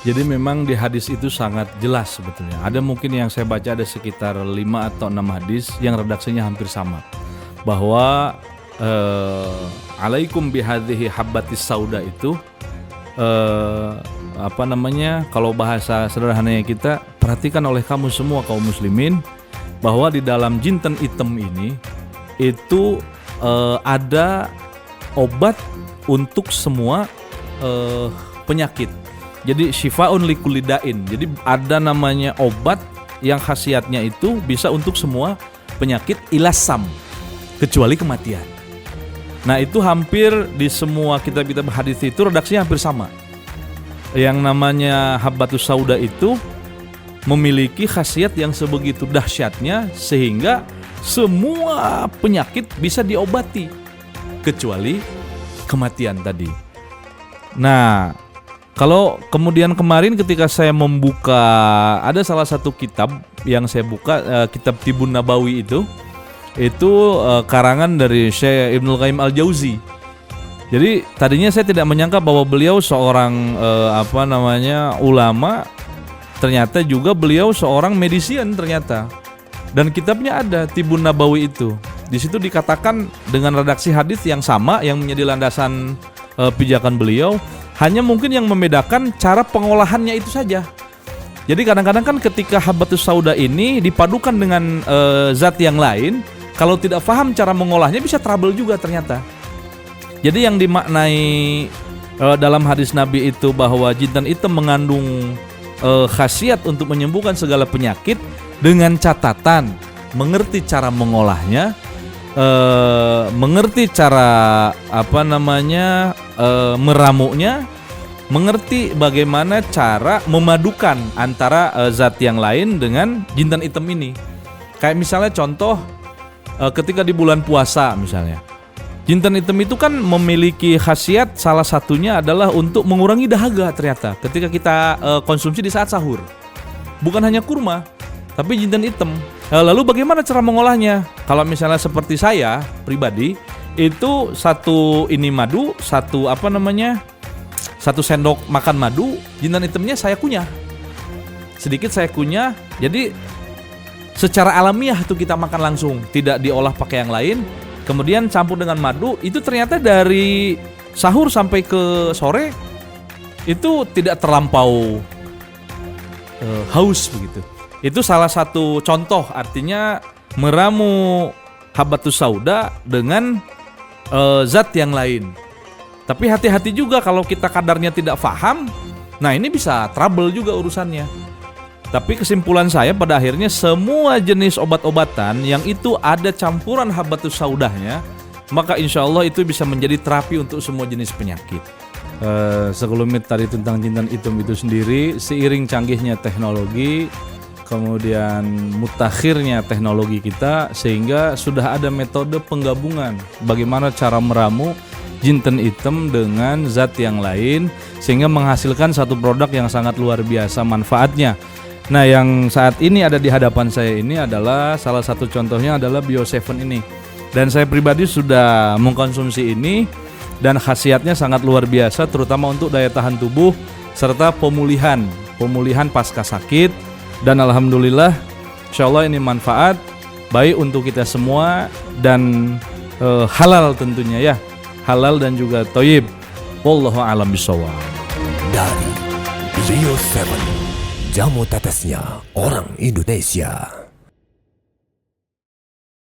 Jadi memang di hadis itu sangat jelas sebetulnya. Ada mungkin yang saya baca ada sekitar 5 atau 6 hadis yang redaksinya hampir sama. Bahwa alaikum bihadhihi habbatis sauda itu kalau bahasa sederhananya kita, perhatikan oleh kamu semua kaum muslimin bahwa di dalam jinten hitam ini itu ada obat untuk semua penyakit. Jadi syifaun likulli da'in. Jadi ada namanya obat yang khasiatnya itu bisa untuk semua penyakit ilasam kecuali kematian. Nah, itu hampir di semua kitab-kitab hadis itu redaksinya hampir sama. Yang namanya habbatus sauda itu memiliki khasiat yang sebegitu dahsyatnya sehingga semua penyakit bisa diobati kecuali kematian tadi. Nah, kalau kemudian kemarin ketika saya membuka, ada salah satu kitab yang saya buka, kitab Tibun Nabawi itu karangan dari Syekh Ibnul Qayyim Al-Jauzi. Jadi tadinya saya tidak menyangka bahwa beliau seorang ulama, ternyata juga beliau seorang medisian ternyata. Dan kitabnya ada Tibun Nabawi itu. Di situ dikatakan dengan redaksi hadis yang sama yang menjadi landasan pijakan beliau. Hanya mungkin yang membedakan cara pengolahannya itu saja. Jadi kadang-kadang kan ketika habbatus sauda ini dipadukan dengan zat yang lain, kalau tidak paham cara mengolahnya bisa trouble juga ternyata. Jadi yang dimaknai dalam hadis Nabi itu bahwa jintan hitam mengandung khasiat untuk menyembuhkan segala penyakit dengan catatan mengerti cara mengolahnya, mengerti cara meramunya, mengerti bagaimana cara memadukan antara zat yang lain dengan jintan hitam ini. Kayak misalnya contoh ketika di bulan puasa misalnya, jintan hitam itu kan memiliki khasiat salah satunya adalah untuk mengurangi dahaga ternyata ketika kita konsumsi di saat sahur. Bukan hanya kurma, tapi jintan hitam. Lalu bagaimana cara mengolahnya? Kalau misalnya seperti saya pribadi, itu satu sendok makan madu, jintan hitamnya saya kunyah. Sedikit saya kunyah, jadi secara alamiah itu kita makan langsung, tidak diolah pakai yang lain. Kemudian campur dengan madu, itu ternyata dari sahur sampai ke sore itu tidak terlampau haus begitu. Itu salah satu contoh, artinya meramu habbatus sauda dengan zat yang lain. Tapi hati-hati juga kalau kita kadarnya tidak paham, nah ini bisa trouble juga urusannya. Tapi kesimpulan saya pada akhirnya semua jenis obat-obatan yang itu ada campuran habbatus saudahnya, maka insya Allah itu bisa menjadi terapi untuk semua jenis penyakit. Sekelumit tadi tentang jintan hitam itu sendiri, seiring canggihnya teknologi, kemudian mutakhirnya teknologi kita, sehingga sudah ada metode penggabungan bagaimana cara meramu jintan hitam dengan zat yang lain sehingga menghasilkan satu produk yang sangat luar biasa manfaatnya. Nah, yang saat ini ada di hadapan saya ini adalah salah satu contohnya adalah Bio7 ini. Dan saya pribadi sudah mengkonsumsi ini dan khasiatnya sangat luar biasa, terutama untuk daya tahan tubuh serta pemulihan pasca sakit. Dan alhamdulillah insyaallah ini manfaat baik untuk kita semua dan halal tentunya ya. Halal dan juga thayyib. Wallahu a'lam bishawab. Dari Bio7, jamu tetesnya orang Indonesia.